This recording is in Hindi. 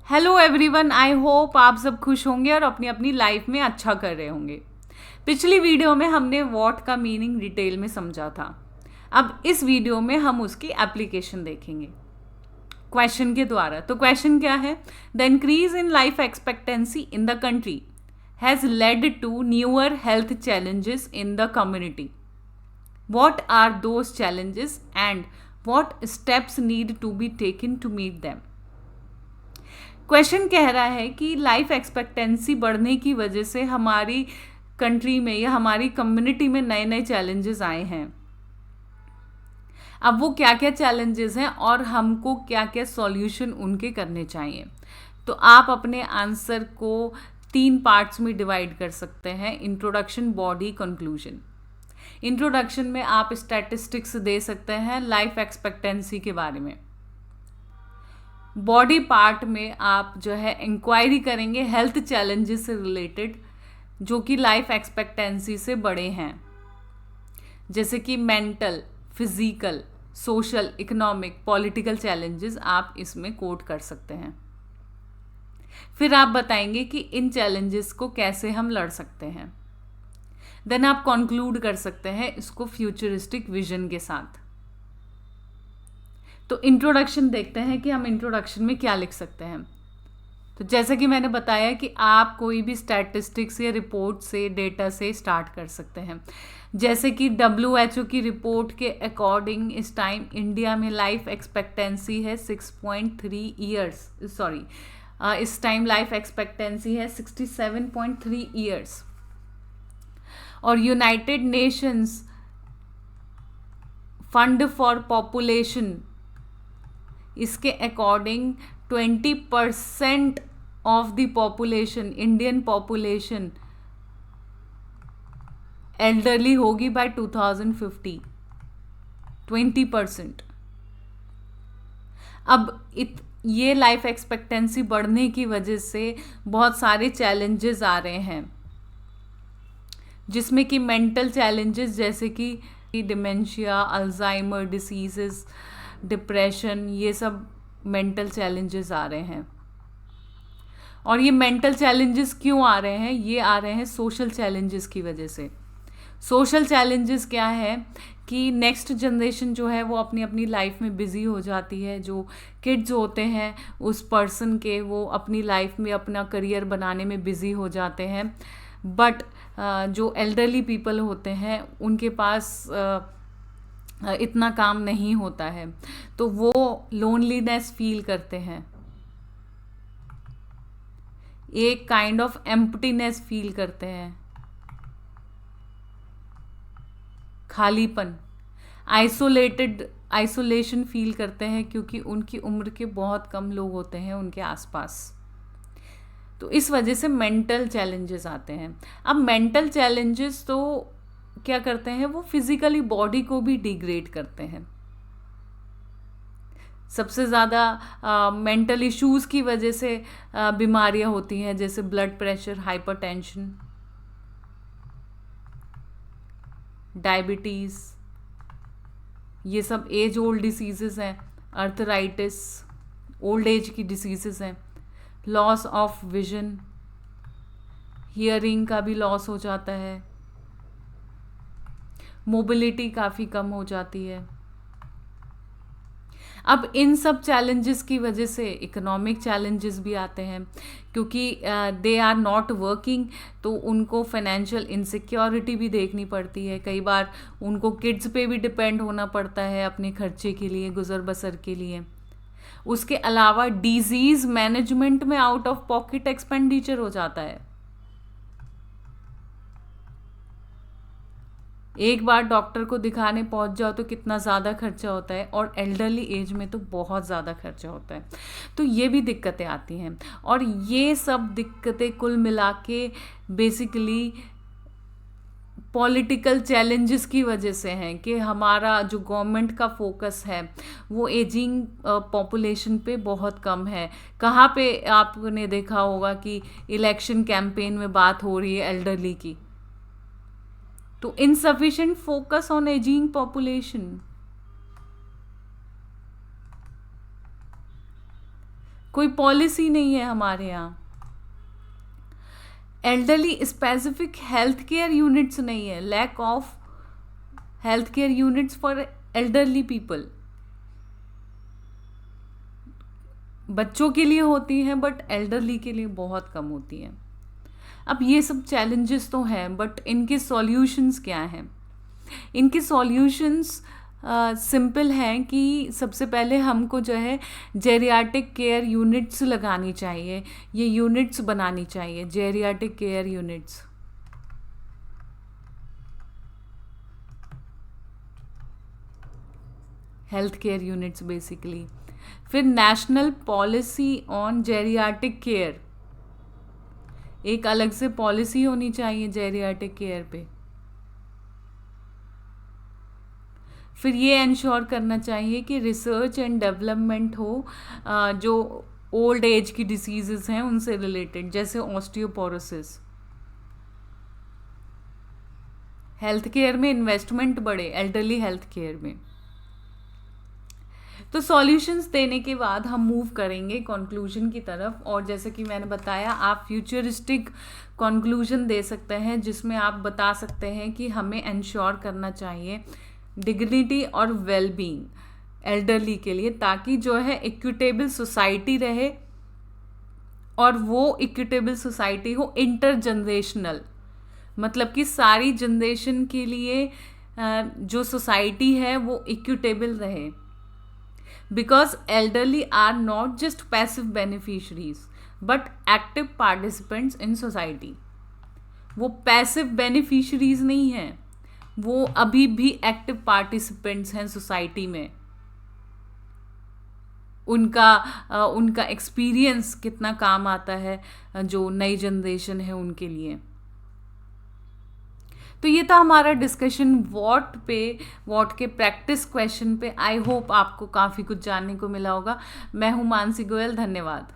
हेलो एवरीवन, आई होप आप सब खुश होंगे और अपनी अपनी लाइफ में अच्छा कर रहे होंगे। पिछली वीडियो में हमने वॉट का मीनिंग डिटेल में समझा था। अब इस वीडियो में हम उसकी एप्लीकेशन देखेंगे क्वेश्चन के द्वारा। तो क्वेश्चन क्या है? The increase in life expectancy in the country has led to newer health challenges in the community. What are those challenges and what steps need to be taken to meet them. Question कह रहा है कि लाइफ एक्सपेक्टेंसी बढ़ने की वजह से हमारी कंट्री में या हमारी कम्युनिटी में नए नए चैलेंजेस आए हैं। अब वो क्या क्या चैलेंजेस हैं और हमको क्या क्या सॉल्यूशन उनके करने चाहिए। तो आप अपने आंसर को 3 पार्ट्स में डिवाइड कर सकते हैं: इंट्रोडक्शन, बॉडी, कंक्लूजन। इंट्रोडक्शन में आप स्टैटिस्टिक्स दे सकते हैं लाइफ एक्सपेक्टेंसी के बारे में। बॉडी पार्ट में आप जो है इंक्वायरी करेंगे हेल्थ चैलेंजेस से रिलेटेड जो कि लाइफ एक्सपेक्टेंसी से बड़े हैं, जैसे कि mental, physical, social, economic, political challenges आप इसमें कोट कर सकते हैं। फिर आप बताएंगे कि इन चैलेंजेस को कैसे हम लड़ सकते हैं। देन आप कंक्लूड कर सकते हैं इसको फ्यूचरिस्टिक विजन के साथ। तो इंट्रोडक्शन देखते हैं कि हम इंट्रोडक्शन में क्या लिख सकते हैं। तो जैसा कि मैंने बताया कि आप कोई भी स्टैटिस्टिक्स या रिपोर्ट से, डेटा से स्टार्ट कर सकते हैं। जैसे कि WHO की रिपोर्ट के अकॉर्डिंग इस टाइम इंडिया में लाइफ एक्सपेक्टेंसी है 6.3 ईयर्स, सॉरी, इस टाइम लाइफ एक्सपेक्टेंसी है 67.3 ईयर्स। और United Nations Fund for Population इसके according 20% of the population, Indian population elderly होगी बाय 2050, 20%। अब ये लाइफ एक्सपेक्टेंसी बढ़ने की वजह से बहुत सारे चैलेंजेस आ रहे हैं, जिसमें कि मेंटल चैलेंजेस जैसे कि डिमेंशिया, अल्जाइमर डिसीजेस, डिप्रेशन, ये सब मेंटल चैलेंजेस आ रहे हैं। और ये मेंटल चैलेंजेस क्यों आ रहे हैं? ये आ रहे हैं सोशल चैलेंजेस की वजह से। सोशल चैलेंजेस क्या है कि नेक्स्ट जनरेशन जो है वो अपनी अपनी लाइफ में बिज़ी हो जाती है। जो किड्स होते हैं उस पर्सन के, वो अपनी लाइफ में अपना करियर बनाने में बिज़ी हो जाते हैं। बट जो एल्डरली पीपल होते हैं उनके पास इतना काम नहीं होता है, तो वो लोनलीनेस फील करते हैं, एक काइंड ऑफ एम्प्टीनेस फील करते हैं, खालीपन, आइसोलेशन फील करते हैं, क्योंकि उनकी उम्र के बहुत कम लोग होते हैं उनके आसपास। तो इस वजह से मेंटल चैलेंजेस आते हैं। अब मेंटल चैलेंजेस तो क्या करते हैं, वो फिजिकली बॉडी को भी डिग्रेड करते हैं। सबसे ज़्यादा मेंटल इश्यूज़ की वजह से बीमारियां होती हैं, जैसे ब्लड प्रेशर, हाइपरटेंशन, डायबिटीज़, ये सब एज ओल्ड डिसीज़ेस हैं। अर्थराइटिस ओल्ड एज की डिसीज़ेस हैं। लॉस ऑफ विजन, हियरिंग का भी लॉस हो जाता है। मोबिलिटी काफ़ी कम हो जाती है। अब इन सब चैलेंजेस की वजह से इकोनॉमिक चैलेंजेस भी आते हैं, क्योंकि दे आर नॉट वर्किंग, तो उनको फाइनेंशियल इनसिक्योरिटी भी देखनी पड़ती है। कई बार उनको किड्स पे भी डिपेंड होना पड़ता है अपने खर्चे के लिए, गुजर बसर के लिए। उसके अलावा डिजीज़ मैनेजमेंट में आउट ऑफ पॉकेट एक्सपेंडिचर हो जाता है। एक बार डॉक्टर को दिखाने पहुंच जाओ तो कितना ज़्यादा खर्चा होता है, और एल्डरली एज में तो बहुत ज़्यादा खर्चा होता है। तो ये भी दिक्कतें आती हैं, और ये सब दिक्कतें कुल मिला के बेसिकली पॉलिटिकल चैलेंजेस की वजह से हैं कि हमारा जो गवर्नमेंट का फोकस है वो एजिंग पॉपुलेशन पे बहुत कम है। कहाँ पे आपने देखा होगा कि इलेक्शन कैंपेन में बात हो रही है एल्डरली की? तो insufficient focus on aging population। कोई पॉलिसी नहीं है हमारे यहाँ। Elderly specific health care units नहीं है, lack of health care units for elderly people. बच्चों के लिए होती हैं बट एल्डरली के लिए बहुत कम होती हैं। अब ये सब चैलेंजेस तो हैं, बट इनके सॉल्यूशंस क्या हैं? इनके सॉल्यूशंस सिंपल हैं कि सबसे पहले हमको जो है जेरियाटिक केयर यूनिट्स लगानी चाहिए, ये यूनिट्स बनानी चाहिए, geriatric care units. Health care units basically. फिर national policy on geriatric care, एक अलग से पॉलिसी होनी चाहिए जेरियाटिक केयर पे। फिर ये इंश्योर करना चाहिए कि रिसर्च एंड डेवलपमेंट हो जो ओल्ड एज की डिसीजेस हैं उनसे रिलेटेड, जैसे ऑस्टियोपोरोसिस। हेल्थ केयर में इन्वेस्टमेंट बढ़े, एल्डरली हेल्थ केयर में। तो सॉल्यूशंस देने के बाद हम मूव करेंगे कंक्लूजन की तरफ, और जैसे कि मैंने बताया आप फ्यूचरिस्टिक कंक्लूजन दे सकते हैं जिसमें आप बता सकते हैं कि हमें इंश्योर करना चाहिए डिग्निटी और वेलबींग एल्डरली के लिए, ताकि जो है इक्विटेबल सोसाइटी रहे, और वो इक्विटेबल सोसाइटी हो इंटरजनरेशनल, मतलब कि सारी जनरेशन के लिए जो सोसाइटी है वो इक्विटेबल रहे। Because elderly are not just passive beneficiaries but active participants in society. वो पैसिव बेनिफिशरीज नहीं हैं, वो अभी भी एक्टिव पार्टिसिपेंट्स हैं सोसाइटी में। उनका एक्सपीरियंस कितना काम आता है जो नई जनरेशन है उनके लिए। तो ये था हमारा डिस्कशन वॉट के प्रैक्टिस क्वेश्चन पे। आई होप आपको काफ़ी कुछ जानने को मिला होगा। मैं हूँ मानसी गोयल, धन्यवाद।